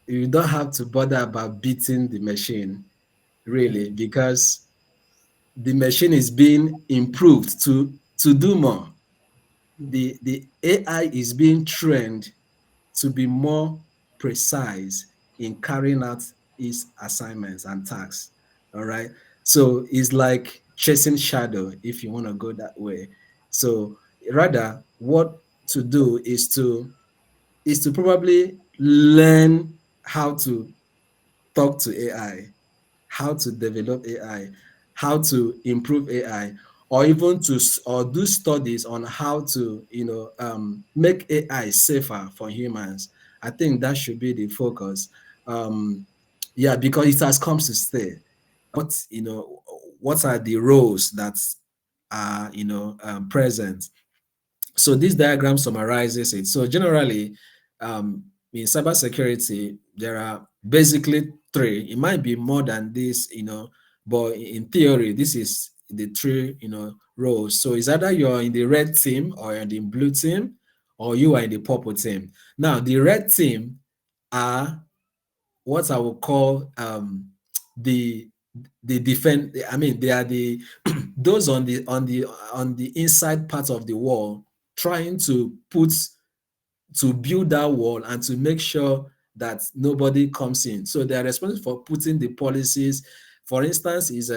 you don't have to bother about beating the machine, really, Mm. because the machine is being improved to do more. The AI is being trained to be more precise in carrying out its assignments and tasks. All right. So it's like chasing shadow, if you want to go that way. So rather, what to do is to probably learn how to talk to AI, how to develop AI, how to improve AI, or even to or do studies on how to make AI safer for humans. I think that should be the focus. Yeah, because it has come to stay. What what are the roles that are present? So this diagram summarizes it. So generally, in cybersecurity, there are basically three. It might be more than this, but in theory, this is the three, roles. So it's either you're in the red team or you're in the blue team, or you are in the purple team. Now, the red team are what I would call the defend. I mean, they are the those on the inside part of the wall trying to build that wall and to make sure that nobody comes in. So they are responsible for putting the policies. For instance, is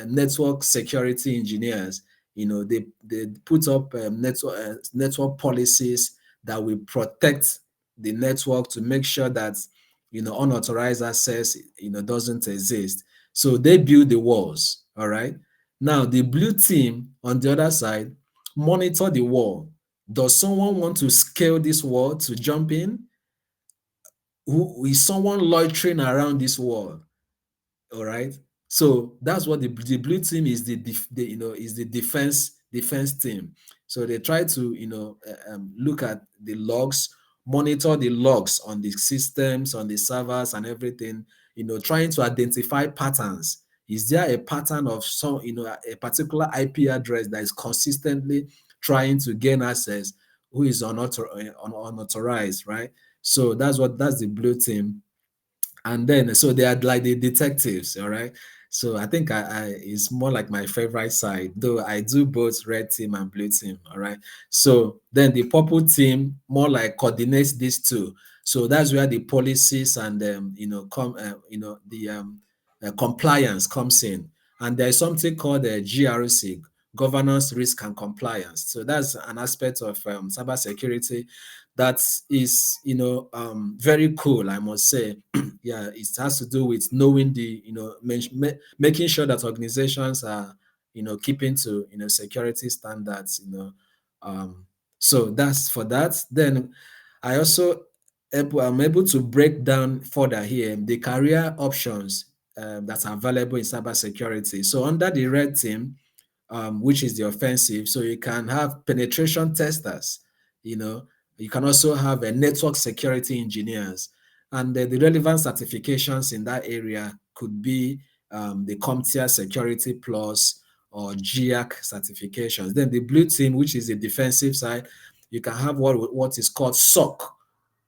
network security engineers. They put up network policies that will protect the network to make sure that unauthorized access doesn't exist. So they build the walls. All right. Now the blue team on the other side monitor the wall. Does someone want to scale this wall to jump in? Who is someone loitering around this wall? All right. So that's what the blue team is is the defense team. So they try to look at the logs, monitor the logs on the systems, on the servers, and everything. Trying to identify patterns. Is there a pattern of some a particular IP address that is consistently trying to gain access? Who is unauthorized, right? So that's the blue team. And then so they are like the detectives, all right. So I think I it's more like my favorite side, though I do both red team and blue team, all right. So then the purple team more like coordinates these two. So that's where the policies and the compliance comes in. And there's something called the GRC, governance, risk, and compliance. So that's an aspect of cybersecurity that is very cool, I must say. Yeah, it has to do with knowing the making sure that organizations are keeping to security standards. So that's for that. Then I also I'm able to break down further here the career options that are available in cybersecurity. So under the red team, which is the offensive. So you can have penetration testers, you know, you can also have a network security engineers, and the relevant certifications in that area could be the CompTIA Security Plus or GIAC certifications. Then the blue team, which is the defensive side, you can have what is called SOC,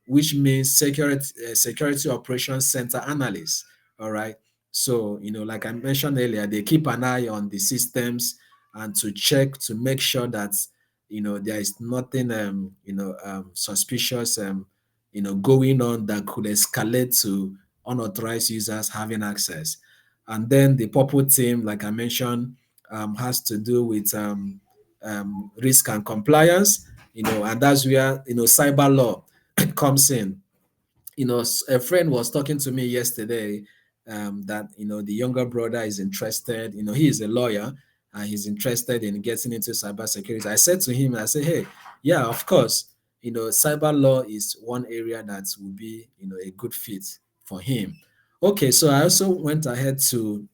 which means security operations center analyst. All right. So, like I mentioned earlier, they keep an eye on the systems and to check to make sure that there is nothing suspicious going on that could escalate to unauthorized users having access. And then the purple team, like I mentioned, has to do with risk and compliance, and that's where cyber law comes in. A friend was talking to me yesterday that the younger brother is interested. He is a lawyer and he's interested in getting into cybersecurity. I said to him, I said, hey, yeah, of course, cyber law is one area that would be a good fit for him. Okay, so I also went ahead to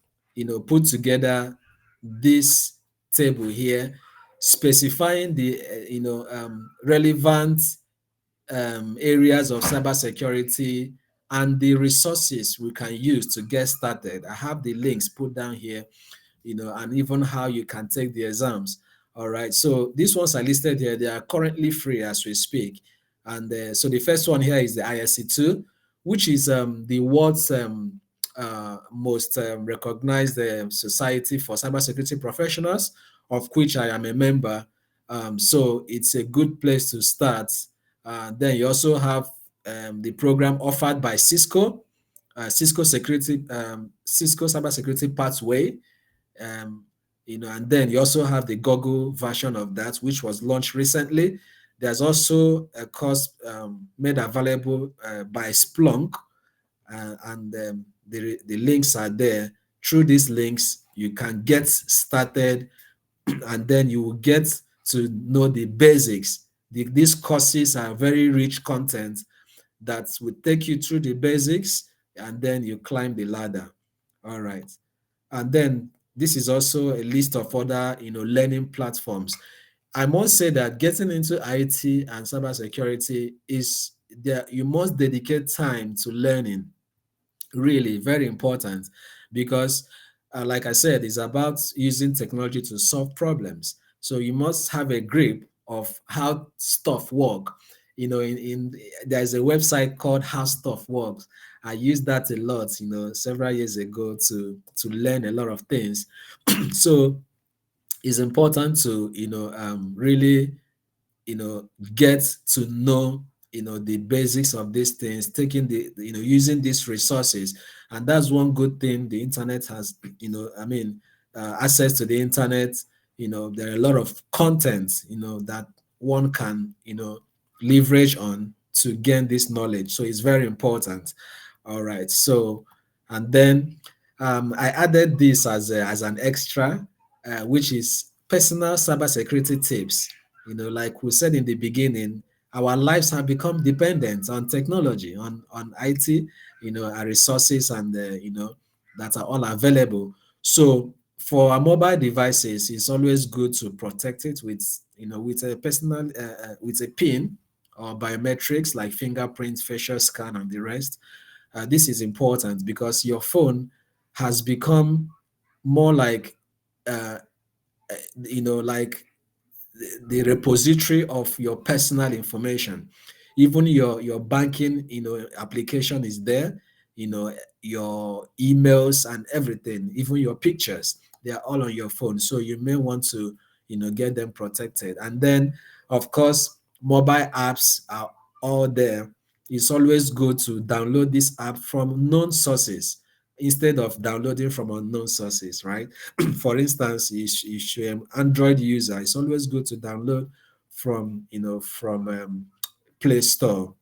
put together this table here, specifying the relevant areas of cybersecurity and the resources we can use to get started. I have the links put down here, and even how you can take the exams. All right. So these ones are listed here. They are currently free as we speak. And so the first one here is the ISC2, which is the world's most recognized society for cybersecurity professionals, of which I am a member. So it's a good place to start. Then you also have the program offered by Cisco, Cisco Cybersecurity Pathway, um, and then you also have the Google version of that, which was launched recently. There's also a course made available by Splunk, and the links are there. Through these links, you can get started, and then you will get to know the basics. These courses are very rich content that will take you through the basics, and then you climb the ladder. All right. And then this is also a list of other, learning platforms. I must say that getting into IT and cybersecurity is there. You must dedicate time to learning. Really, very important, because, like I said, it's about using technology to solve problems. So you must have a grip of how stuff work. In there's a website called How Stuff Works. I used that a lot, several years ago to learn a lot of things. So it's important to really get to know the basics of these things, taking using these resources. And that's one good thing the internet has. Access to the internet. There are a lot of content that one can leverage on to gain this knowledge. So it's very important. All right. So, and then I added this as an extra, which is personal cybersecurity tips. Like we said in the beginning, our lives have become dependent on technology, on IT, our resources, and that are all available. So for our mobile devices, it's always good to protect it with a personal with a PIN or biometrics like fingerprint, facial scan, and the rest. This is important because your phone has become more like uh, like the repository of your personal information. Even your banking application is there, your emails and everything, even your pictures, they are all on your phone. So you may want to get them protected. And then, of course, mobile apps are all there. It's always good to download this app from known sources instead of downloading from unknown sources, right? For instance, if you're an Android user, it's always good to download from Play Store.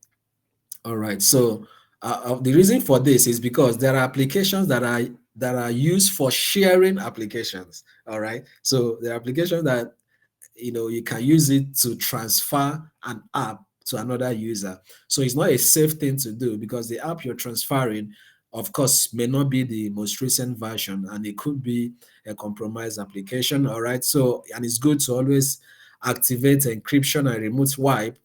All right. So the reason for this is because there are applications that are used for sharing applications. All right. So there are applications that you can use it to transfer an app to another user. So it's not a safe thing to do because the app you're transferring, of course, may not be the most recent version, and it could be a compromised application. All right. So, and it's good to always activate encryption and remote wipe.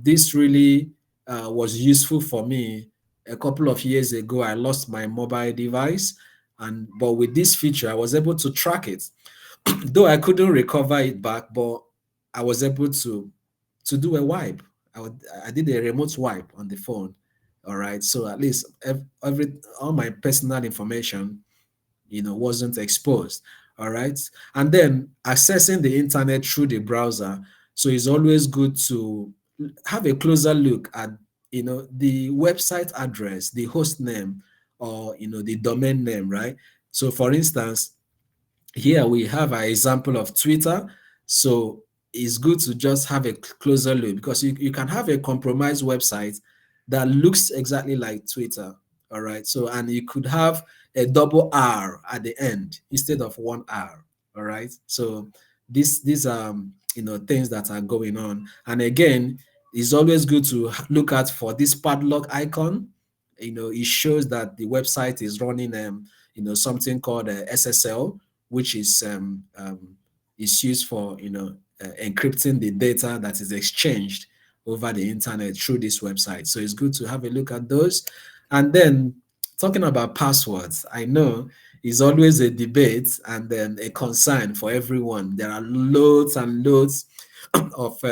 This really was useful for me. A couple of years ago, I lost my mobile device, and but with this feature, I was able to track it. Though I couldn't recover it back, but I was able to do a wipe. I did a remote wipe on the phone. All right. So at least all my personal information, wasn't exposed. All right. And then accessing the internet through the browser. So it's always good to have a closer look at, the website address, the host name, or, the domain name, right? So for instance, here we have an example of Twitter. So it's good to just have a closer look because you can have a compromised website that looks exactly like Twitter. All right. So, and you could have a double R at the end instead of one R. All right. So these are things that are going on. And again, it's always good to look at for this padlock icon. It shows that the website is running something called SSL, which is used for encrypting the data that is exchanged over the internet through this website. So it's good to have a look at those. And then talking about passwords, I know is always a debate and then a concern for everyone. There are loads and loads of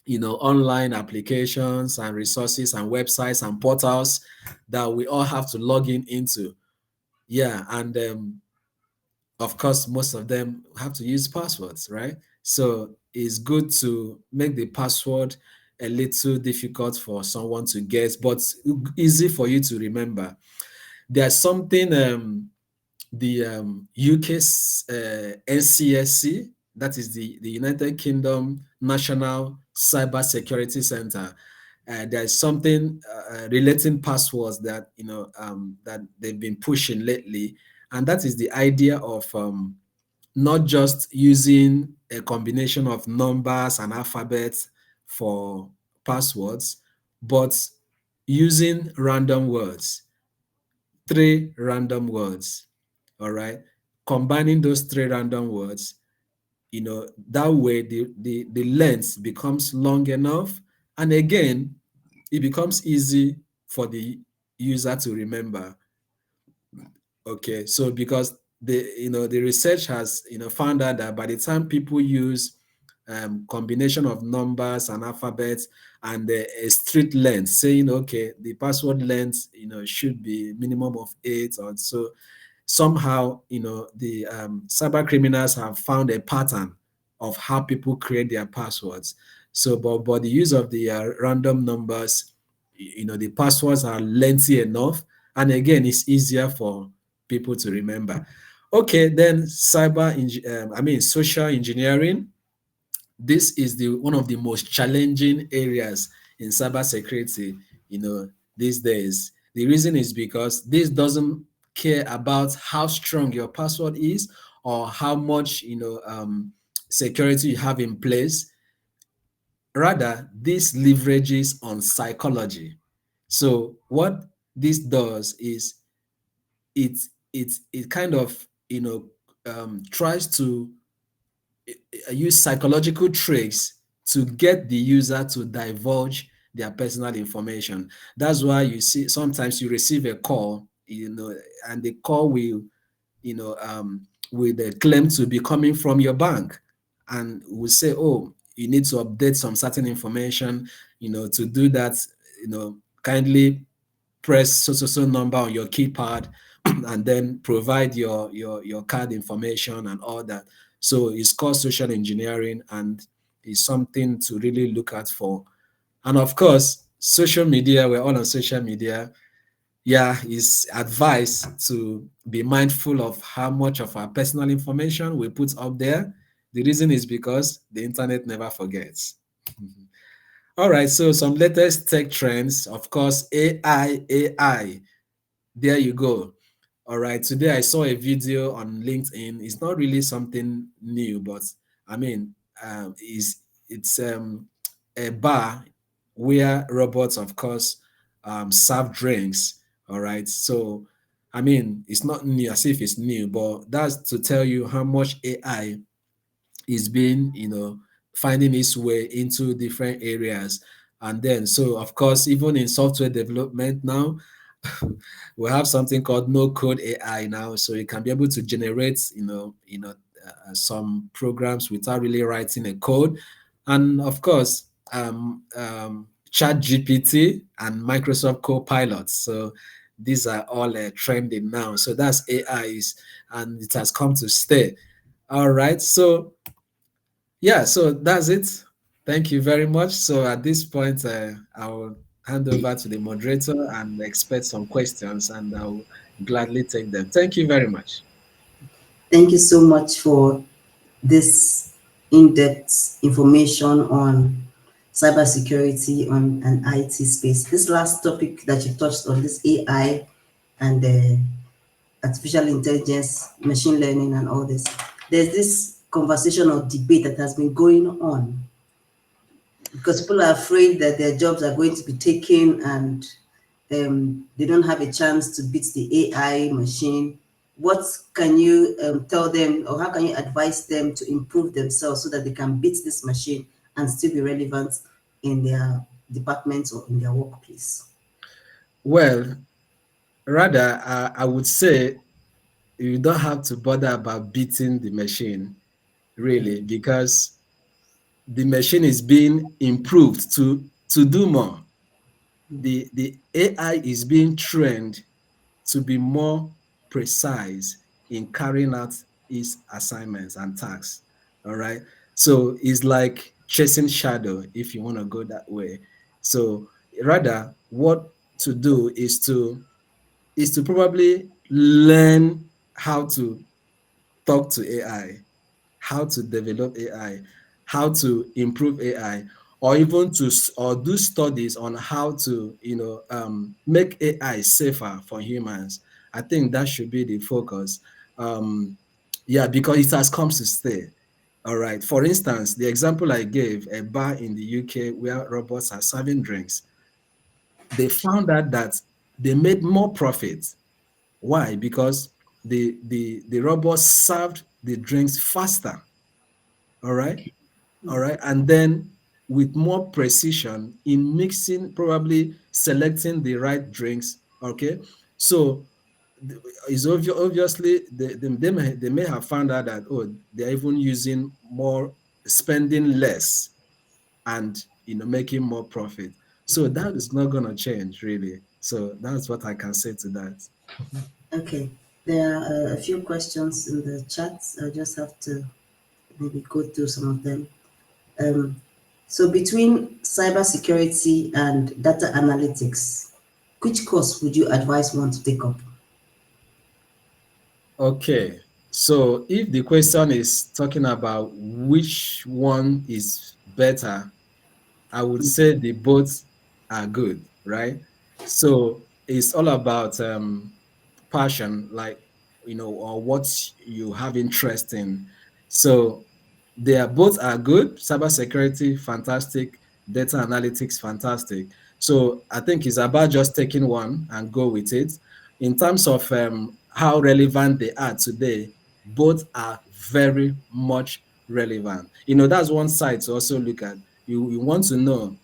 online applications and resources and websites and portals that we all have to log in into. Yeah, and of course, most of them have to use passwords, right? So it's good to make the password a little difficult for someone to guess, but easy for you to remember. There's something the UK's NCSC, that is the United Kingdom National Cybersecurity Center. There's something relating passwords that that they've been pushing lately, and that is the idea of not just using a combination of numbers and alphabets for passwords, but using random words, three random words. All right. Combining those three random words, that way the length becomes long enough. And again, it becomes easy for the user to remember. Okay, so because the research has found out that by the time people use combination of numbers and alphabets and a strict length, saying okay, the password length should be minimum of 8 or so, somehow the cyber criminals have found a pattern of how people create their passwords. So, but the use of the random numbers, the passwords are lengthy enough, and again, it's easier for people to remember. Okay, then social engineering. This is the one of the most challenging areas in cybersecurity, these days. The reason is because this doesn't care about how strong your password is or how much security you have in place. Rather, this leverages on psychology. So what this does is it it kind of tries to use psychological tricks to get the user to divulge their personal information. That's why you see sometimes you receive a call, and the call you know, will claim to be coming from your bank, and will say, "Oh, you need to update some certain information. To do that, kindly press so so so number on your keypad and then provide your card information and all that." So it's called social engineering, and it's something to really look at for. And of course, social media, we're all on social media. Yeah, it's advised to be mindful of how much of our personal information we put up there. The reason is because the internet never forgets. All right, so some latest tech trends, of course, AI. There you go. All right, today I saw a video on LinkedIn. It's not really something new, but I mean, it's a bar where robots, of course, serve drinks. All right, so I mean, it's not new as if it's new, but that's to tell you how much AI is being, finding its way into different areas. And then, so of course, even in software development now, we have something called no code AI now, so you can be able to generate, some programs without really writing a code. And of course, Chat GPT and Microsoft Copilot. So these are all trending now. So that's AIs, and it has come to stay. All right. So yeah, so that's it. Thank you very much. So at this point, I'll hand over to the moderator and expect some questions, and I'll gladly take them. Thank you very much. Thank you so much for this in-depth information on cybersecurity on an IT space. This last topic that you touched on, this AI and artificial intelligence, machine learning, and all this, there's this conversation or debate that has been going on because people are afraid that their jobs are going to be taken and they don't have a chance to beat the AI machine. What can you tell them, or how can you advise them to improve themselves so that they can beat this machine and still be relevant in their departments or in their workplace? Well, rather, I would say you don't have to bother about beating the machine, really, because the machine is being improved to do more. The AI is being trained to be more precise in carrying out its assignments and tasks. All right. So it's like chasing shadow, if you want to go that way. So rather, what to do is to probably learn how to talk to AI, how to develop AI, how to improve AI, or even or do studies on how to make AI safer for humans. I think that should be the focus. Yeah, because it has come to stay. All right. For instance, the example I gave, a bar in the UK where robots are serving drinks, they found out that they made more profit. Why? Because the robots served the drinks faster. All right. All right. And then with more precision in mixing, probably selecting the right drinks. Okay. So it's obviously they may have found out that, oh, they're even using more, spending less, and making more profit. So that is not going to change really. So that's what I can say to that. Okay, there are a few questions in the chat. I just have to maybe go through some of them. Um, so between cybersecurity and data analytics, which course would you advise one to take up? Okay. So if the question is talking about which one is better, I would say the both are good, right? So it's all about passion, like, or what you have interest in. So they are both are good. Cybersecurity, fantastic. Data analytics, fantastic. So I think it's about just taking one and go with it. In terms of how relevant they are today, both are very much relevant. That's one side to also look at. You want to know,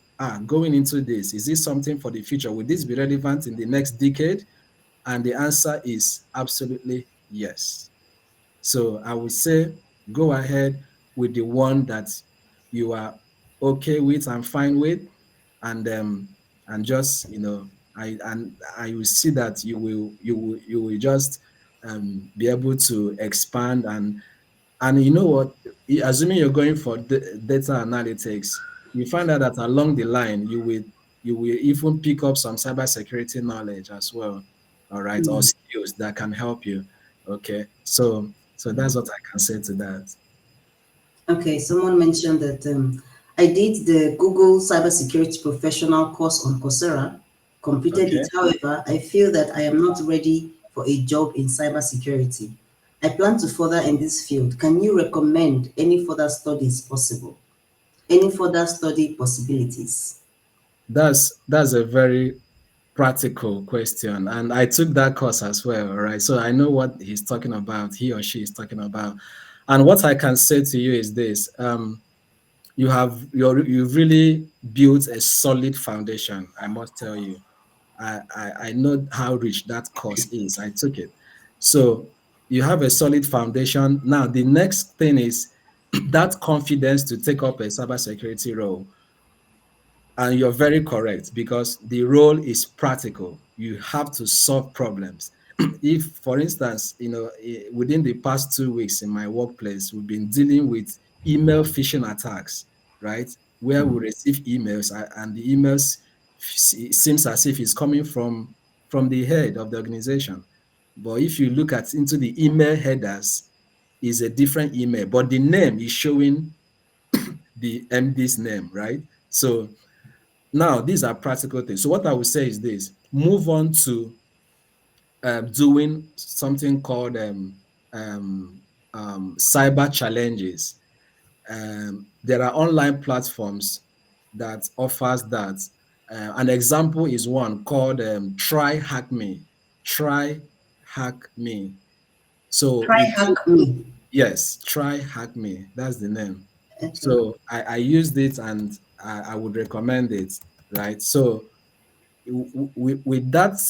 going into this, is this something for the future? Will this be relevant in the next decade? And the answer is absolutely yes. So I would say go ahead with the one that you are okay with and fine with, and just I will see that you will just be able to expand, and you know what, assuming you're going for data analytics, you find out that along the line you will even pick up some cybersecurity knowledge as well, all right, or Hmm. skills that can help you. Okay, so that's what I can say to that. Okay, someone mentioned that I did the Google Cybersecurity Professional course on Coursera, completed Okay, it. However, I feel that I am not ready for a job in cybersecurity. I plan to further in this field. Can you recommend any further studies possible? Any further study possibilities? that's a very practical question, and I took that course as well, all right, so I know what he's talking about, he or she is talking about. And what I can say to you is this: you've really built a solid foundation, I must tell you. I know how rich that course is. I took it. So you have a solid foundation. Now the next thing is that confidence to take up a cybersecurity role. And you're very correct, because the role is practical. You have to solve problems. If, for instance, within the past 2 weeks in my workplace, we've been dealing with email phishing attacks, right? Where we receive emails, and the emails seems as if it's coming from the head of the organization. But if you look at into the email headers, is a different email, but the name is showing the MD's name, right? So now, these are practical things. So what I would say is this: move on to doing something called cyber challenges. There are online platforms that offers that. An example is one called Try Hack Me. Try Hack Me. So Try it hack me. yes, Try Hack Me. That's the name. Okay. So I used it, and I would recommend it, right? So with that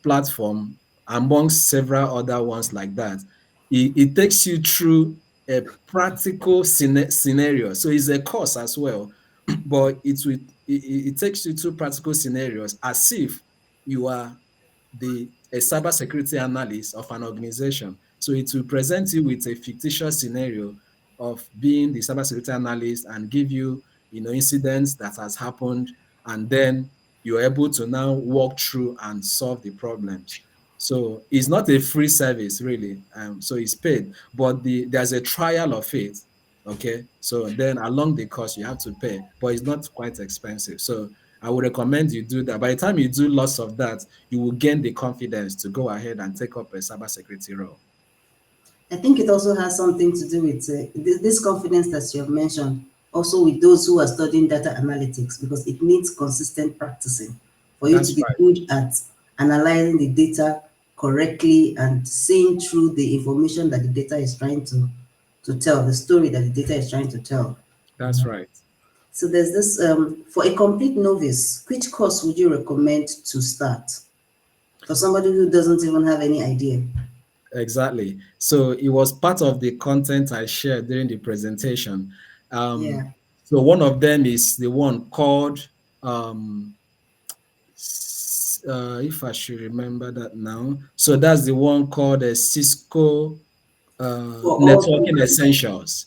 platform, amongst several other ones like that, it takes you through. a practical scenario. So it's a course as well, but it takes you to practical scenarios as if you are a cybersecurity analyst of an organization. So it will present you with a fictitious scenario of being the cybersecurity analyst and give you, incidents that has happened, and then you're able to now walk through and solve the problems. So it's not a free service, really. So it's paid, but there's a trial of it. Okay, so then along the course you have to pay, but it's not quite expensive. So I would recommend you do that. By the time you do lots of that, you will gain the confidence to go ahead and take up a cybersecurity role. I think it also has something to do with this confidence that you have mentioned, also with those who are studying data analytics, because it needs consistent practicing for you to That's be right. good at analyzing the data correctly and seeing through the information that the data is trying to tell, the story that the data is trying to tell. That's right. So there's this, for a complete novice, which course would you recommend to start? For somebody who doesn't even have any idea. Exactly. So it was part of the content I shared during the presentation. Um, Yeah. so one of them is the one called, if I should remember that now. So that's the one called Cisco For all Networking those, Essentials.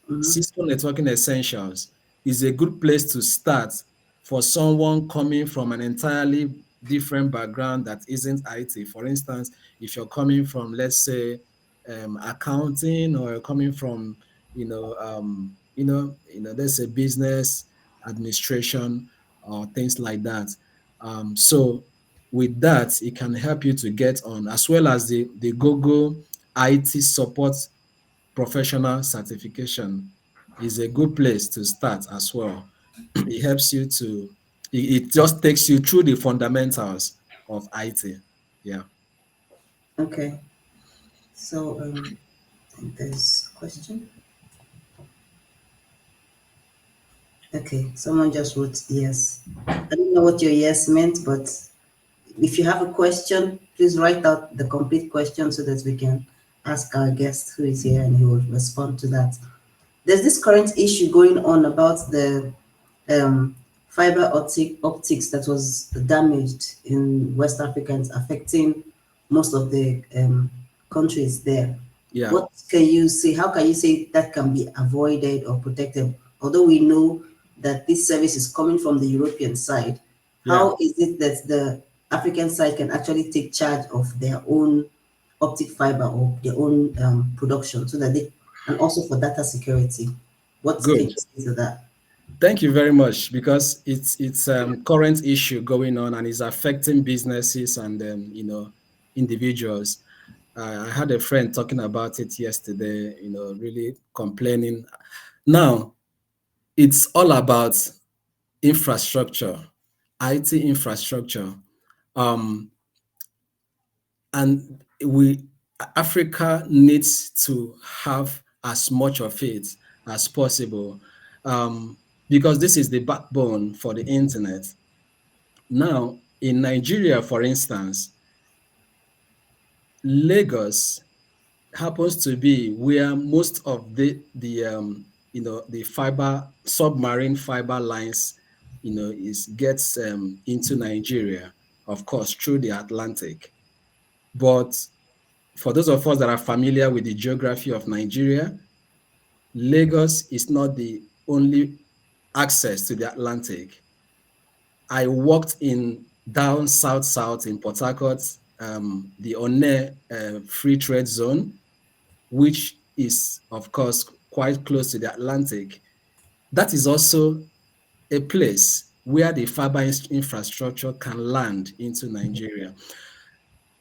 mhm. Cisco Networking Essentials is a good place to start for someone coming from an entirely different background that isn't IT. For instance, if you're coming from, let's say, accounting, or you're coming from, let's say business administration or things like that. So with that, it can help you to get on, as well as the Google IT support professional certification is a good place to start as well. It helps you to, it just takes you through the fundamentals of IT. Yeah. Okay. So I think there's a question. Okay, someone just wrote yes. I don't know what your yes meant, but if you have a question, please write out the complete question so that we can ask our guest who is here and he will respond to that. There's this current issue going on about the um, fiber optics that was damaged in West Africa and affecting most of the countries there. Yeah. What can you say? How can you say that can be avoided or protected? Although we know that this service is coming from the European side, Yeah. how is it that the African side can actually take charge of their own optic fiber or their own production so that they, and also for data security? What can Good. you say to that? Thank you very much, because it's current issue going on and is affecting businesses and individuals. I had a friend talking about it yesterday, really complaining. Now, it's all about infrastructure, IT infrastructure. Um, and Africa needs to have as much of it as possible, um, because this is the backbone for the internet. Now, in Nigeria, for instance, Lagos happens to be where most of the fiber, submarine fiber lines, is gets into Nigeria, of course, through the Atlantic. But for those of us that are familiar with the geography of Nigeria, Lagos is not the only access to the Atlantic. I worked in down south in Port Harcourt, the One Free Trade Zone, which is, of course, quite close to the Atlantic. That is also a place where the fiber infrastructure can land into Nigeria.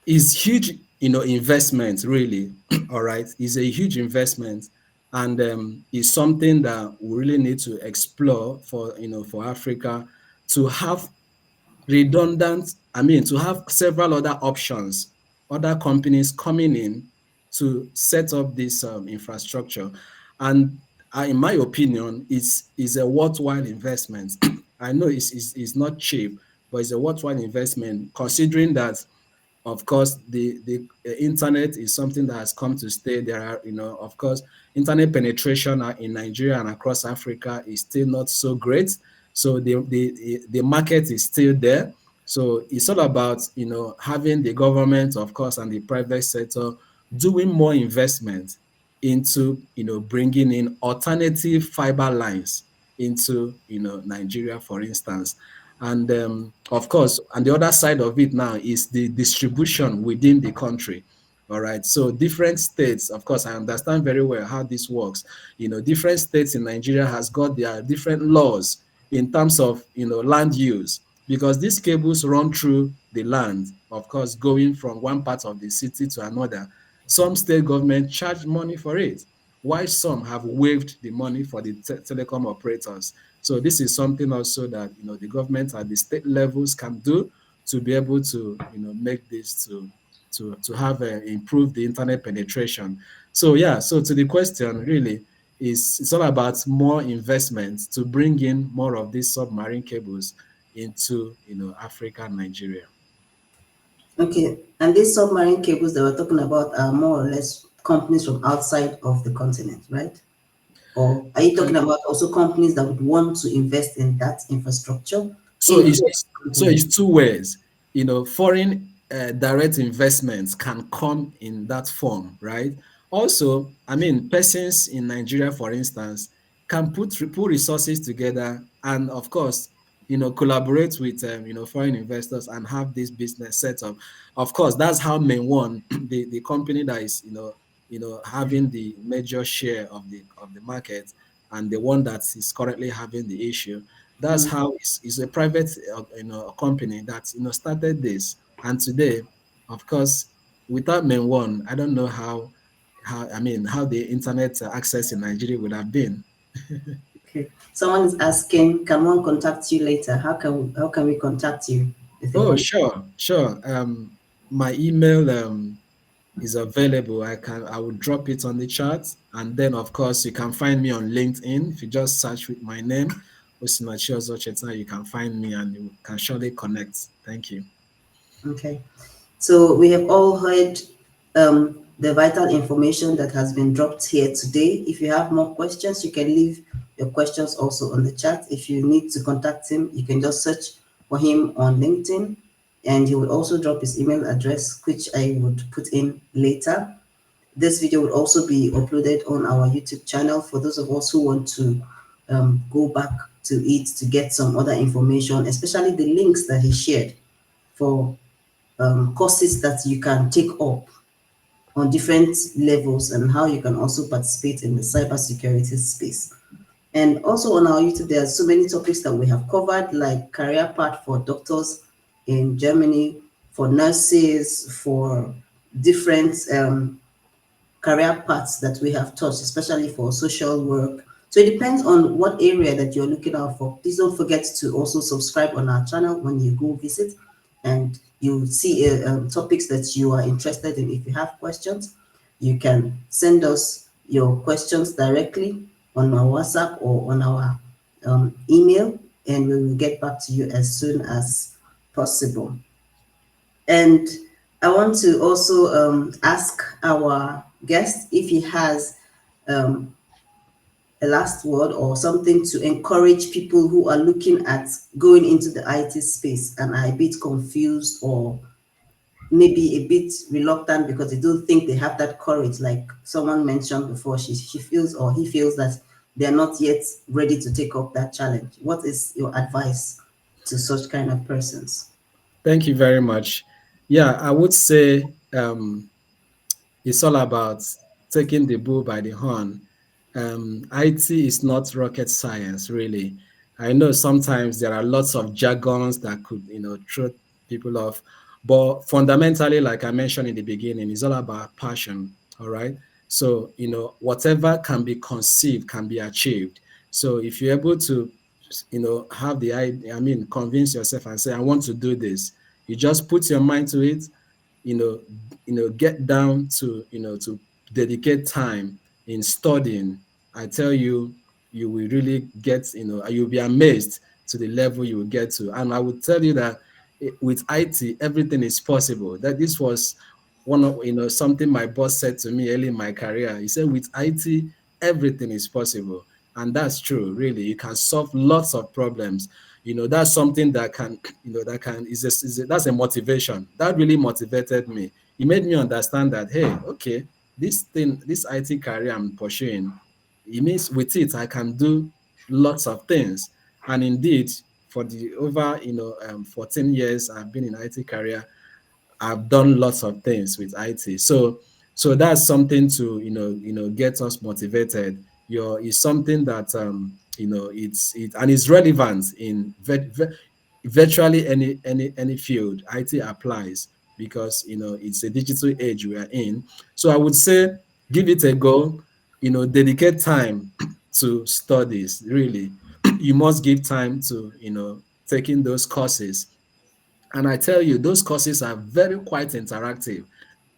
Is huge, investment, really. All right, is a huge investment, and is something that we really need to explore for, for Africa to have redundant, I mean, to have several other options, other companies coming in to set up this infrastructure. And in my opinion, it's a worthwhile investment. I know it's not cheap, but it's a worthwhile investment, considering that of course, the internet is something that has come to stay. There are, of course, internet penetration in Nigeria and across Africa is still not so great. So the market is still there. So it's all about, having the government, of course, and the private sector doing more investment into, bringing in alternative fiber lines into, Nigeria, for instance. And of course, and the other side of it now is the distribution within the country. All right. So different states, of course, I understand very well how this works. Different states in Nigeria has got their different laws in terms of, land use, because these cables run through the land, of course, going from one part of the city to another. Some state government charge money for it, while some have waived the money for the telecom operators. So this is something also that, the government at the state levels can do to be able to, make this to have improve the internet penetration. So yeah, so to the question, really, is it's all about more investment to bring in more of these submarine cables into, Africa and Nigeria. Okay, and these submarine cables that we're talking about are more or less companies from outside of the continent, right? Or are you talking about also companies that would want to invest in that infrastructure So in it's the it's- so continent? it's two ways. Foreign direct investments can come in that form, right? Also, I mean, persons in Nigeria, for instance, can put resources together, and of course, collaborate with foreign investors and have this business set up. Of course, that's how Main One, the company that is having the major share of the market, and the one that is currently having the issue. That's Mm. how it's a private company that started this. And today, of course, without Main One, I don't know how the internet access in Nigeria would have been. Okay. Someone is asking, can one contact you later? How can we contact you if they Oh, want? sure, sure. My email is available. I will drop it on the chat, and then of course you can find me on LinkedIn. If you just search with my name, Osinachi Ozocheta, you can find me and you can surely connect. Thank you. Okay. So we have all heard the vital information that has been dropped here today. If you have more questions, you can leave your questions also on the chat. If you need to contact him, you can just search for him on LinkedIn, and he will also drop his email address, which I would put in later. This video will also be uploaded on our YouTube channel for those of us who want to go back to it to get some other information, especially the links that he shared for courses that you can take up on different levels and how you can also participate in the cybersecurity space. And also on our YouTube, there are so many topics that we have covered, like career path for doctors in Germany, for nurses, for different career paths that we have touched, especially for social work. So it depends on what area that you're looking out for. Please don't forget to also subscribe on our channel when you go visit, and you see topics that you are interested in. If you have questions, you can send us your questions directly on our WhatsApp or on our email, and we will get back to you as soon as possible. And I want to also ask our guest if he has um, a last word or something to encourage people who are looking at going into the IT space and are a bit confused or maybe a bit reluctant because they don't think they have that courage. Like someone mentioned before, she feels or he feels that they're not yet ready to take up that challenge. What is your advice to such kind of persons? Thank you very much. Yeah, I would say it's all about taking the bull by the horn. IT is not rocket science, really. I know sometimes there are lots of jargons that could, throw people off, but fundamentally, like I mentioned in the beginning, it's all about passion. All right. So, whatever can be conceived can be achieved. So, if you're able to, have the idea, I mean, convince yourself and say, I want to do this, you just put your mind to it, you know get down to to dedicate time in studying. I tell you, you will really get, you'll be amazed to the level you will get to. And I would tell you that with IT, everything is possible. That this was one of, something my boss said to me early in my career. He said, with IT, everything is possible. And that's true, really. You can solve lots of problems. That's something that can, that can, that's a motivation. That really motivated me. It made me understand that, hey, okay, this IT career I'm pursuing, it means with it, I can do lots of things. And indeed, for the over 14 years I've been in IT career, I've done lots of things with IT. So that's something to get us motivated. It's something that and it's relevant in virtually any field IT applies, because it's a digital age we are in. So I would say give it a go. Dedicate time to studies. Really, you must give time to taking those courses. And I tell you, those courses are very quite interactive.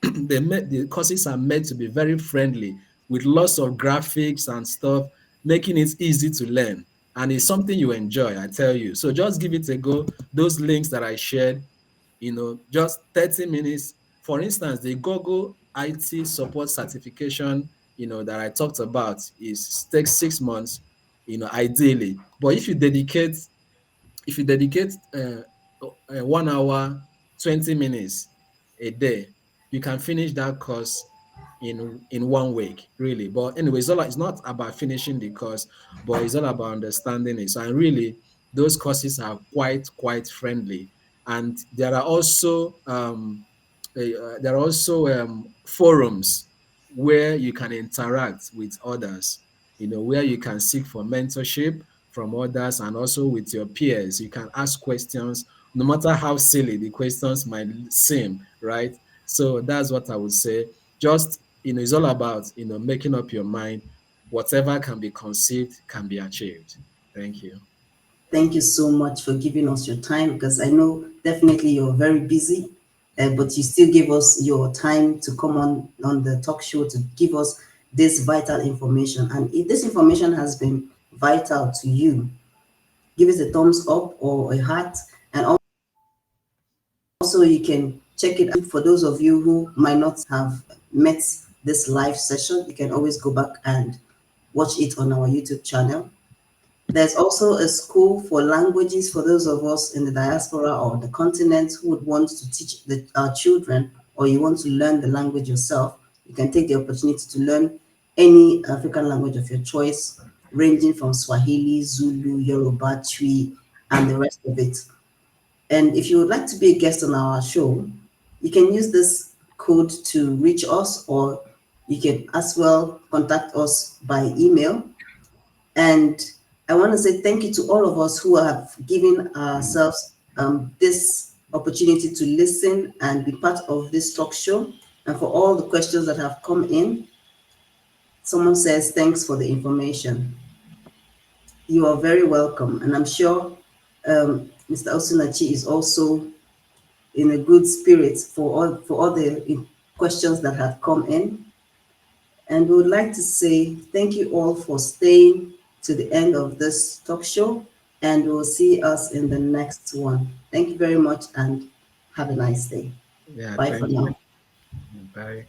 The courses are meant to be very friendly, with lots of graphics and stuff, making it easy to learn. And it's something you enjoy, I tell you. So just give it a go. Those links that I shared, just 30 minutes. For instance, the Google IT support certification, that I talked about, is takes 6 months, ideally. But if you dedicate 1 hour, 20 minutes a day, you can finish that course in 1 week, really. But anyway, it's not about finishing the course, but it's all about understanding it. So, and really, those courses are quite friendly. And there are also forums where you can interact with others, where you can seek for mentorship from others, and also with your peers. You can ask questions, no matter how silly the questions might seem, right? So that's what I would say. Just, it's all about, making up your mind. Whatever can be conceived can be achieved. Thank you. Thank you so much for giving us your time, because I know definitely you're very busy, but you still give us your time to come on the talk show to give us this vital information. And if this information has been vital to you, give us a thumbs up or a heart. And also, you can check it out. For those of you who might not have met this live session, you can always go back and watch it on our YouTube channel. There's also a school for languages for those of us in the diaspora or the continent who would want to teach our children, or you want to learn the language yourself. You can take the opportunity to learn any African language of your choice, ranging from Swahili, Zulu, Yoruba, Twi, and the rest of it. And if you would like to be a guest on our show, you can use this code to reach us, or you can as well contact us by email. And I want to say thank you to all of us who have given ourselves this opportunity to listen and be part of this talk show, and for all the questions that have come in. Someone says, thanks for the information. You are very welcome. And I'm sure Mr. Osinachi is also in a good spirit for all the questions that have come in. And we would like to say thank you all for staying to the end of this talk show, and we'll see us in the next one. Thank you very much and have a nice day. Yeah, Bye for thank you. now. Bye.